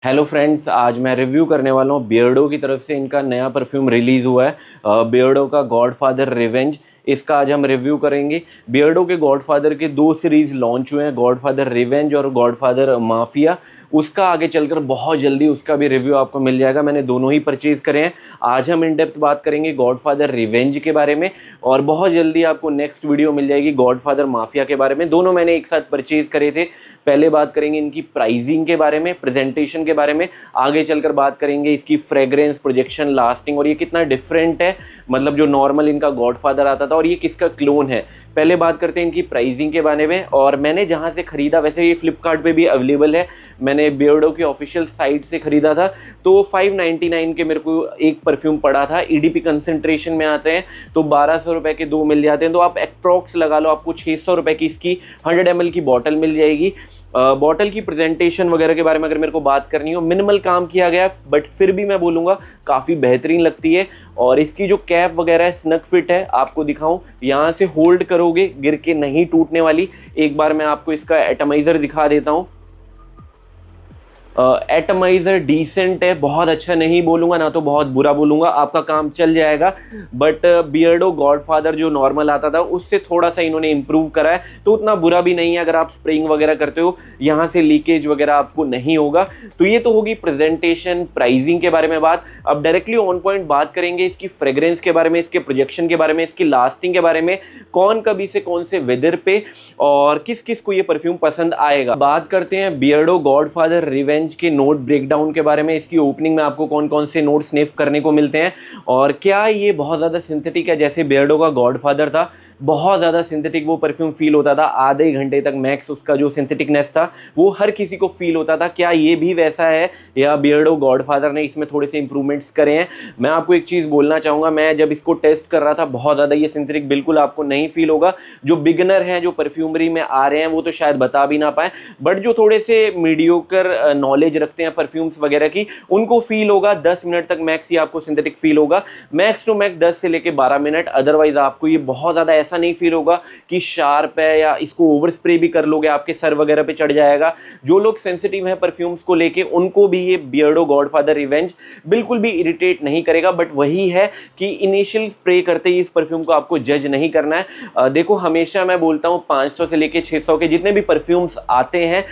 Hello friends, आज मैं review करने वाला हूँ बियर्डो की तरफ से। इनका नया परफ्यूम रिलीज़ हुआ है, बियर्डो का गॉडफादर रिवेंज। इसका आज हम रिव्यू करेंगे। बियर्डो के गॉडफादर के दो सीरीज़ लॉन्च हुए हैं, गॉडफादर रिवेंज और गॉडफादर माफिया। उसका आगे चलकर बहुत जल्दी उसका भी रिव्यू आपको मिल जाएगा। मैंने दोनों ही परचेज़ करे हैं। आज हम इन डेप्थ बात करेंगे गॉडफादर रिवेंज के बारे में, और बहुत जल्दी आपको नेक्स्ट वीडियो मिल जाएगी गॉडफादर माफिया के बारे में। दोनों मैंने एक साथ परचेज़ करे थे। पहले बात करेंगे इनकी प्राइसिंग के बारे में, प्रेजेंटेशन के बारे में। आगे चलकर बात करेंगे इसकी फ्रेग्रेंस, प्रोजेक्शन, लास्टिंग, और ये कितना डिफरेंट है, मतलब जो नॉर्मल इनका गॉडफादर आता था और ये किसका क्लोन है। पहले बात करते हैं इनकी प्राइसिंग के बारे में। और मैंने जहां से खरीदा, वैसे ये फ्लिपकार्ट पे भी अवेलेबल है, मैंने बियर्डो की ऑफिशियल साइट से खरीदा था। तो 599 के मेरे को एक परफ्यूम पड़ा था। ईडीपी कंसेंट्रेशन में आते हैं तो 1200 रुपए के दो मिल जाते हैं। तो आप अप्रॉक्स लगा लो, आपको 600 रुपए की इसकी 100 ml की बॉटल मिल जाएगी। बॉटल की प्रेजेंटेशन वगैरह के बारे में अगर मेरे को बात करनी हो, मिनिमल काम किया गया है, बट फिर भी मैं बोलूँगा काफ़ी बेहतरीन लगती है। और इसकी जो कैप वगैरह है स्नग फिट है। आपको दिखाऊं, यहाँ से होल्ड करोगे गिर के नहीं टूटने वाली। एक बार मैं आपको इसका एटमाइज़र दिखा देता हूँ। एटमाइज़र डिसेंट है, बहुत अच्छा नहीं बोलूँगा, ना तो बहुत बुरा बोलूँगा, आपका काम चल जाएगा। बट बियर्डो गॉडफादर जो नॉर्मल आता था उससे थोड़ा सा इन्होंने इम्प्रूव करा है, तो उतना बुरा भी नहीं है। अगर आप स्प्रेइंग वगैरह करते हो, यहाँ से लीकेज वगैरह आपको नहीं होगा। तो ये तो होगी प्रेजेंटेशन, प्राइसिंग के बारे में बात। अब डायरेक्टली ऑन पॉइंट बात करेंगे इसकी फ्रेग्रेंस के बारे में, इसके प्रोजेक्शन के बारे में, इसकी लास्टिंग के बारे में, कौन कभी से कौन से वेदर पे और किस किस को ये परफ्यूम पसंद आएगा। बात करते हैं बियर्डो गॉडफादर रिवेंज के नोट ब्रेकडाउन के बारे में। इसकी ओपनिंग में आपको कौन कौन से नोट स्निफ करने को मिलते हैं, और क्या ये बहुत ज़्यादा सिंथेटिक है जैसे बियर्डो का गॉडफादर था। बहुत ज़्यादा सिंथेटिक वो परफ्यूम फील होता था, आधे घंटे तक मैक्स उसका जो सिंथेटिकनेस था वो हर किसी को फील होता था। क्या ये भी वैसा है, या बियर्डो गॉडफादर ने इसमें थोड़े से इंप्रूवमेंट्स करे हैं। मैं आपको एक चीज़ बोलना चाहूँगा, मैं जब इसको टेस्ट कर रहा था बहुत ज़्यादा ये सिंथेटिक बिल्कुल आपको नहीं फील होगा। जो बिगनर हैं, जो परफ्यूमरी में आ रहे हैं, वो तो शायद बता भी ना पाए, बट जो थोड़े से मीडियोकर नॉलेज रखते हैं परफ्यूम्स वगैरह की, उनको फील होगा। 10 मिनट तक मैक्स ही आपको सिंथेटिक फील होगा, मैक्स टू मैक्स 10 से लेके 12 मिनट। अदरवाइज आपको ये बहुत ज़्यादा ऐसा नहीं फील होगा कि शार्प है, या इसको ओवर स्प्रे भी कर लोगे आपके सर वगैरह पे चढ़ जाएगा। जो लोग सेंसिटिव हैं परफ्यूम्स को लेके, उनको भी ये बियर्डो गॉडफादर रिवेंज बिल्कुल भी इरिटेट नहीं करेगा। बट वही है कि इनिशियल स्प्रे करते ही इस परफ्यूम को आपको जज नहीं करना है। देखो, हमेशा मैं बोलता हूँ 500 से लेके 600 के जितने भी परफ्यूम्स आते हैं,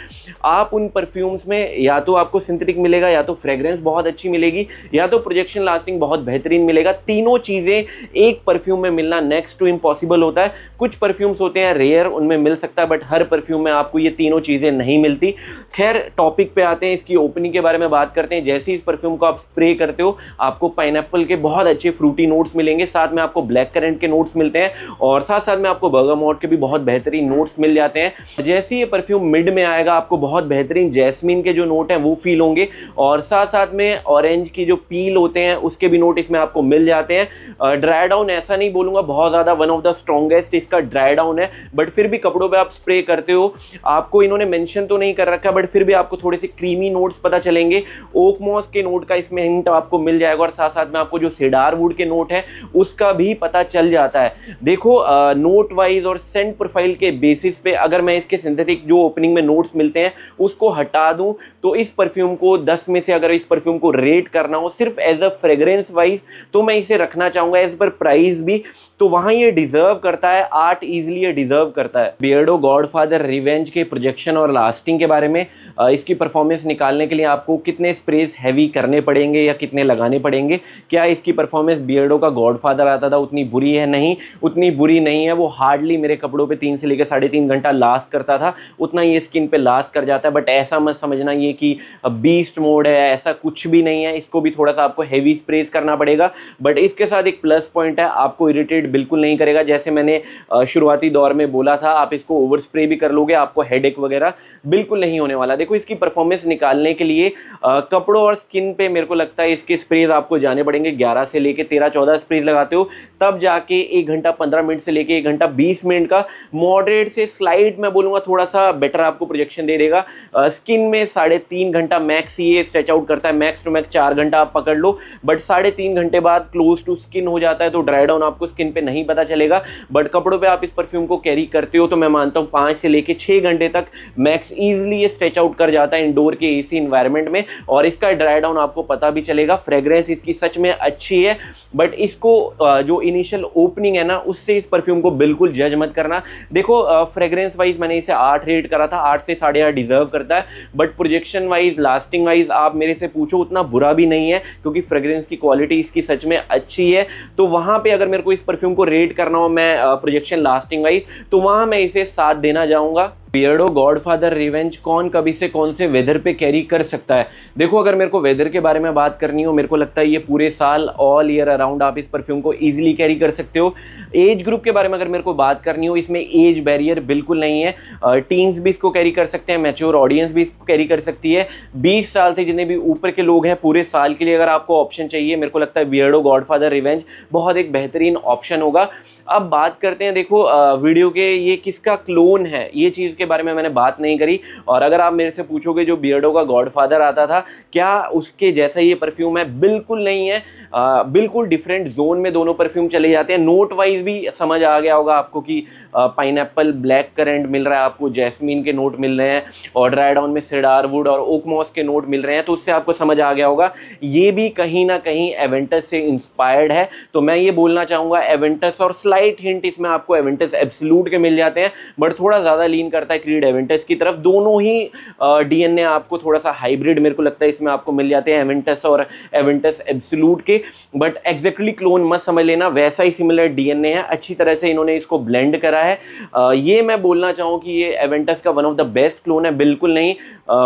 आप उन परफ्यूम्स में या तो आपको सिंथेटिक मिलेगा, या तो फ्रेग्रेंस बहुत अच्छी मिलेगी, या तो प्रोजेक्शन लास्टिंग बहुत बेहतरीन मिलेगा। तीनों चीज़ें एक परफ्यूम में मिलना नेक्स्ट टू इम्पॉसिबल होता है। कुछ परफ्यूम्स होते हैं रेयर, उनमें मिल सकता है, बट हर परफ्यूम में आपको ये तीनों चीज़ें नहीं मिलती। खैर, टॉपिक पे आते हैं, इसकी ओपनिंग के बारे में बात करते हैं। जैसे इस परफ्यूम को आप स्प्रे करते हो, आपको पाइनएप्पल के बहुत अच्छे फ्रूटी नोट्स मिलेंगे, साथ में आपको ब्लैक करेंट के नोट्स मिलते हैं, और साथ साथ में आपको बर्गामोट के भी बहुत बेहतरीन नोट्स मिल जाते हैं। जैसे ये परफ्यूम मिड में आएगा, आपको बहुत बेहतरीन जैस्मीन के जो नोट हैं वो फील होंगे, और साथ साथ में ऑरेंज की जो पील होते हैं उसके भी नोट इसमें आपको मिल जाते हैं। ड्राई डाउन ऐसा नहीं बोलूँगा बहुत ज़्यादा, वन ऑफ द स्ट्रॉन्गेस्ट इसका ड्राई डाउन है, बट फिर भी कपड़ों पे आप स्प्रे करते हो, आपको इन्होंने मेंशन तो नहीं कर रखा, बट फिर भी आपको थोड़े से क्रीमी नोट्स पता चलेंगे। ओक मॉस के नोट का इसमें हिंट आपको मिल जाएगा, और साथ साथ में आपको जो सेडार वुड के नोट है उसका भी पता चल जाता है। देखो, नोट वाइज और सेंट प्रोफाइल के बेसिस पे अगर मैं इसके सिंथेटिक जो ओपनिंग में नोट्स मिलते हैं उसको हटा दूं, तो इस परफ्यूम को 10 में से अगर इस परफ्यूम को रेट करना हो सिर्फ एज अ फ्रेग्रेंस वाइज, तो मैं इसे रखना चाहूँगा। एज पर प्राइस भी तो वहाँ ये डिजर्व करता है, 8 ईजिली ये डिजर्व करता है। बियर्डो गॉडफादर रिवेंज के प्रोजेक्शन और लास्टिंग के बारे में, इसकी परफॉर्मेंस निकालने के लिए आपको कितने स्प्रेस हैवी करने पड़ेंगे या कितने लगाने पड़ेंगे। क्या इसकी परफॉर्मेंस बियर्डो का गॉडफादर आता था उतनी बुरी है? नहीं, उतनी बुरी नहीं है। वो हार्डली मेरे कपड़ों पे 3 से लेकर 3.5 घंटा लास्ट करता था, उतना ये स्किन पे लास्ट कर जाता है। बट ऐसा मत समझना ये कि बीस्ट मोड है, ऐसा कुछ भी नहीं है। इसको भी थोड़ा सा आपको हैवी स्प्रेस करना पड़ेगा, बट इसके साथ एक प्लस पॉइंट है, आपको इरिटेट बिल्कुल नहीं करेगा। जैसे मैंने शुरुआती दौर में बोला था, आप इसको ओवर स्प्रे भी कर लोगे, आपको हेडेक वगैरह बिल्कुल नहीं होने वाला। देखो, इसकी परफॉर्मेंस निकालने के लिए कपड़ों और स्किन पे मेरे को लगता है इसके स्प्रेज आपको जाने पड़ेंगे 11 से लेके 13-14 स्प्रेज लगाते हो, तब जाके 1 घंटा 15 मिनट से लेके 1 घंटा 20 मिनट का मॉडरेट से स्लाइड मैं बोलूँगा थोड़ा सा बेटर आपको प्रोजेक्शन दे देगा। स्किन में 3 घंटा मैक्स ये स्ट्रेच आउट करता है, मैक्स टू मैक्स 4 घंटा आप पकड़ लो, बट 3.5 घंटे बाद क्लोज टू स्किन हो जाता है, तो ड्राई डाउन आपको स्किन पे नहीं पता चलेगा। बट कपड़ों पे आप इस परफ्यूम को कैरी करते हो तो मैं मानता हूँ 5 से लेके 6 घंटे तक मैक्स इजीली ये स्ट्रेच आउट कर जाता है इंडोर के एसी इन्वायरमेंट में, और इसका ड्राई डाउन आपको पता भी चलेगा। फ्रेग्रेंस इसकी सच में अच्छी है, बट इसको जो इनिशियल ओपनिंग है ना, उससे इस परफ्यूम को बिल्कुल जज मत करना। देखो फ्रेग्रेंस वाइज मैंने इसे 8 रेट करा था, 8 से 8.5 डिजर्व करता है, but projection wise, lasting wise आप मेरे से पूछो उतना बुरा भी नहीं है, क्योंकि फ्रेग्रेंस की क्वालिटी इसकी सच में अच्छी है। तो वहां पे अगर मेरे को इस परफ्यूम को रेट करना हो मैं प्रोजेक्शन लास्टिंग वाइज, तो वहां मैं इसे 7 देना चाहूंगा। बियर्डो गॉडफादर रिवेंज कौन कभी से कौन से वेदर पे कैरी कर सकता है? देखो अगर मेरे को वेदर के बारे में बात करनी हो, मेरे को लगता है ये पूरे साल ऑल ईयर अराउंड आप इस परफ्यूम को इजीली कैरी कर सकते हो। एज ग्रुप के बारे में अगर मेरे को बात करनी हो, इसमें एज बैरियर बिल्कुल नहीं है, टीन्स भी इसको कैरी कर सकते हैं, मैच्योर ऑडियंस भी इसको कैरी कर सकती है। 20 साल से जितने भी ऊपर के लोग हैं पूरे साल के लिए अगर आपको ऑप्शन चाहिए, मेरे को लगता है बियर्डो गॉडफादर रिवेंज बहुत एक बेहतरीन ऑप्शन होगा। अब बात करते हैं, देखो वीडियो के ये किसका क्लोन है, ये चीज़ के बारे में मैंने बात नहीं करी। और अगर आप मेरे से पूछोगे जो बियर्डो का गॉडफादर आता था क्या उसके जैसा ये परफ्यूम है, बिल्कुल नहीं है, बिल्कुल डिफरेंट जोन में दोनों परफ्यूम चले जाते हैं। नोट वाइज भी समझ आ गया होगा आपको कि पाइनएप्पल, ब्लैक करेंट मिल रहा है आपको, जैस्मीन के नोट मिल रहे हैं, और ड्राई डाउन में सिडार वुड और ओक मॉस के नोट मिल रहे हैं, तो उससे आपको समझ आ गया होगा ये भी कहीं ना कहीं एवेंटस से इंस्पायर्ड है। तो मैं ये बोलना चाहूँगा एवेंटस, और स्लाइट हिंट इसमें आपको एवेंटस एब्सोल्यूट के मिल जाते हैं, बट थोड़ा ज़्यादा लीन करता है क्रीड एवेंटस की तरफ। दोनों ही डीएनए आपको थोड़ा सा हाइब्रिड मेरे को लगता है इसमें आपको मिल जाते हैं, एवेंटस और एवेंटस एब्सोल्यूट के, बट एग्जैक्टली क्लोन मत समझ लेना, वैसा ही सिमिलर डीएनए है, अच्छी तरह से इन्होंने इसको ब्लेंड करा है। ये मैं बोलना चाहूँ कि ये एवेंटस का one of the best clone है, बिल्कुल नहीं।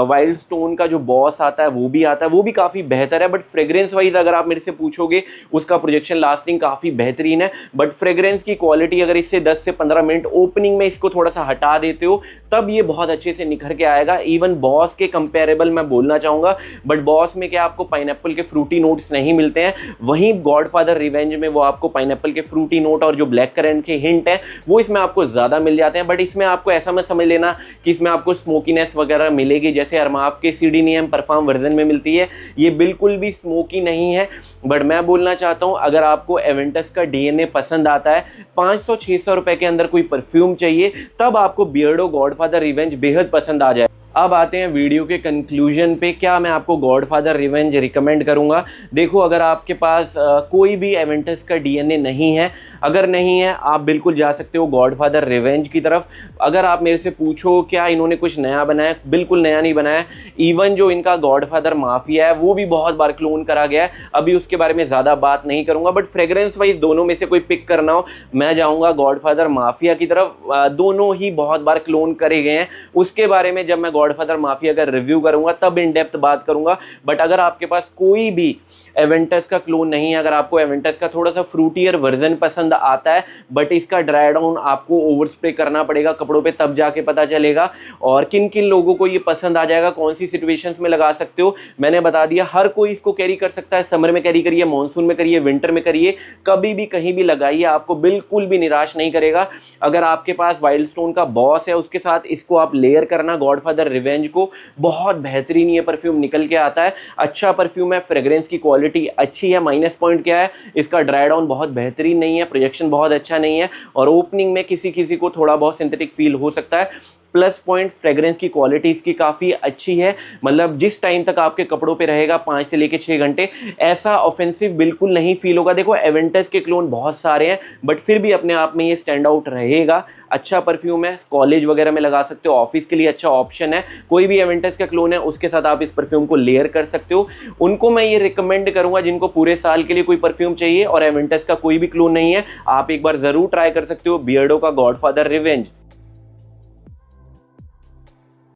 वाइल्ड स्टोन का जो बॉस आता है वो भी आता है, वो भी काफ़ी बेहतर है, बट फ्रेग्रेंस वाइज अगर आप मेरे से पूछोगे उसका प्रोजेक्शन लास्टिंग काफ़ी बेहतरीन है, बट फ्रेग्रेंस की क्वालिटी अगर इससे 10 से 15 मिनट ओपनिंग में इसको थोड़ा सा हटा देते हो तब ये बहुत अच्छे से निखर के आएगा। इवन बॉस के कंपेरेबल मैं बोलना चाहूँगा, बट बॉस में क्या आपको पाइनएप्पल के फ्रूटी नोट्स नहीं मिलते हैं, वहीं गॉडफादर रिवेंज में वो आपको पाइनएप्पल के फ्रूटी नोट और जो ब्लैक करेंट के हिंट है वो इसमें आपको ज़्यादा मिल जाते हैं। बट इसमें आपको ऐसा मत समझ लेना कि इसमें आपको स्मोकीनेस वगैरह मिलेगी जैसे अरमाफ के सीडीनियम परफॉर्म वर्जन में मिलती है, ये बिल्कुल भी स्मोकी नहीं है। बट मैं बोलना चाहता हूँ अगर आपको एवेंटस का डीएनए पसंद आता है, 500-600 रुपए के अंदर कोई परफ्यूम चाहिए, तब आपको बियर्डो गॉडफादर रिवेंज बेहद पसंद आ जाए। अब आते हैं वीडियो के कंक्लूजन पे, क्या मैं आपको गॉडफादर रिवेंज रिकमेंड करूंगा? देखो अगर आपके पास कोई भी एवेंटस का डीएनए नहीं है, अगर नहीं है आप बिल्कुल जा सकते हो गॉडफादर रिवेंज की तरफ। अगर आप मेरे से पूछो क्या इन्होंने कुछ नया बनाया, बिल्कुल नया नहीं बनाया। इवन जो इनका गॉडफादर माफिया है वो भी बहुत बार क्लोन करा गया है, अभी उसके बारे में ज़्यादा बात नहीं करूंगा। बट फ्रेग्रेंस वाइज दोनों में से कोई पिक करना हो, मैं जाऊँगा गॉडफादर माफिया की तरफ। दोनों ही बहुत बार क्लोन करे गए हैं, उसके बारे में जब मैं गॉडफादर माफिया का रिव्यू करूंगा तब इन डेप्थ बात करूंगा। बट अगर आपके पास कोई भी एवेंटस का क्लोन नहीं है, अगर आपको एवेंटस का थोड़ा सा फ्रूटियर वर्जन पसंद आता है, बट इसका ड्राई डाउन आपको ओवर स्प्रे करना पड़ेगा कपड़ों पे, तब जाके पता चलेगा। और किन किन लोगों को ये पसंद आ जाएगा, कौन सी सिचुएशंस में लगा सकते हो, मैंने बता दिया। हर कोई इसको कैरी कर सकता है, समर में कैरी करिए, मानसून में करिए, विंटर में करिए, कभी भी कहीं भी लगाइए, आपको बिल्कुल भी निराश नहीं करेगा। अगर आपके पास वाइल्ड स्टोन का बॉस है उसके साथ इसको आप लेयर करना गॉडफादर रिवेंज को, बहुत बेहतरीन ये परफ्यूम निकल के आता है। अच्छा परफ्यूम है, फ्रेग्रेंस की क्वालिटी अच्छी है। माइनस पॉइंट क्या है, इसका ड्राई डाउन बहुत बेहतरीन नहीं है, प्रोजेक्शन बहुत अच्छा नहीं है, और ओपनिंग में किसी किसी को थोड़ा बहुत सिंथेटिक फील हो सकता है। प्लस पॉइंट फ्रेग्रेंस की क्वालिटी इसकी काफ़ी अच्छी है, मतलब जिस टाइम तक आपके कपड़ों पे रहेगा 5 से लेके 6 घंटे, ऐसा ऑफेंसिव बिल्कुल नहीं फील होगा। देखो एवेंटस के क्लोन बहुत सारे हैं, बट फिर भी अपने आप में ये स्टैंड आउट रहेगा। अच्छा परफ्यूम है, कॉलेज वगैरह में लगा सकते हो, ऑफिस के लिए अच्छा ऑप्शन है। कोई भी एवेंटस का क्लोन है उसके साथ आप इस परफ्यूम को लेयर कर सकते हो। उनको मैं ये रिकमेंड करूंगा जिनको पूरे साल के लिए कोई परफ्यूम चाहिए और एवेंटस का कोई भी क्लोन नहीं है, आप एक बार ज़रूर ट्राई कर सकते हो बियर्डो का गॉडफादर रिवेंज।